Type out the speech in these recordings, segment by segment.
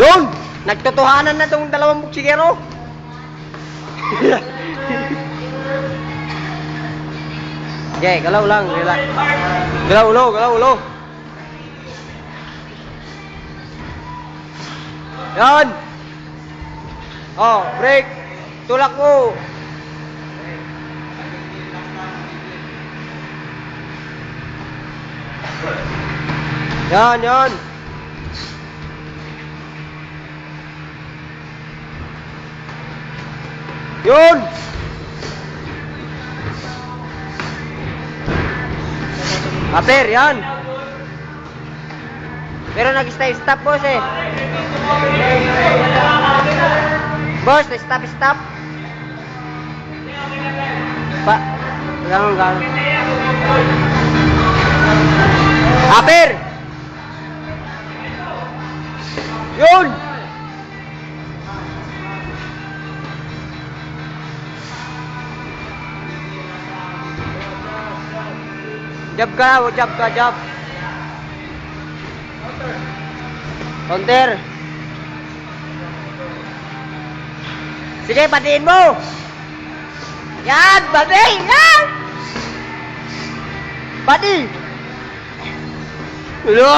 Yun! Nagtotohanan na tong dalawang buksigero. Okay, galaw lang, relax. Galaw ulo, galaw ulo. Yan! Oh, break! Tulak mo! Yan, yan! Yun! Aper, yan! Pero nag-stop boss eh. Boss, stop. Ganun. Aper! Yun! Jab ka. Counter. Sige, batiin mo. Yan, bati. Yan. Bati. Hello.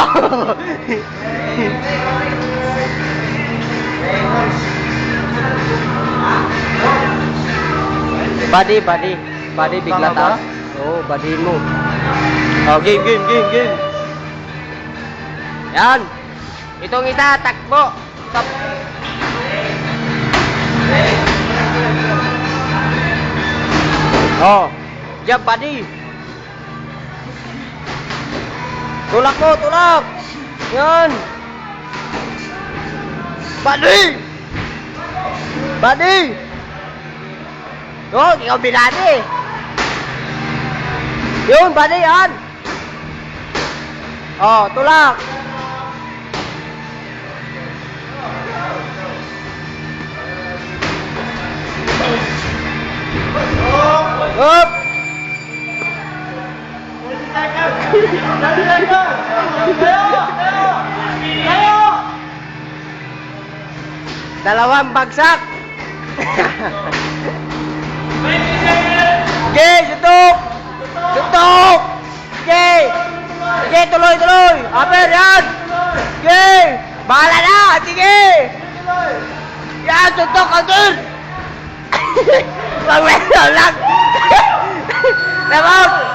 Badi bigla taas. Oh, badiin mo. Oh, game. Yan. Itong isa, takbo. Stop. Oh, jab body. Tulak mo, tulak. Yan. Body. Oh, ikaw binati. Yun, body yan. Oh, tulak. Up. Dalawang bagsak. Okay, sutok. Sige, tuloy. Aper, yan. Sige, bahala na. Sige. Yan, sutok, counter. Magwento lang. Tama.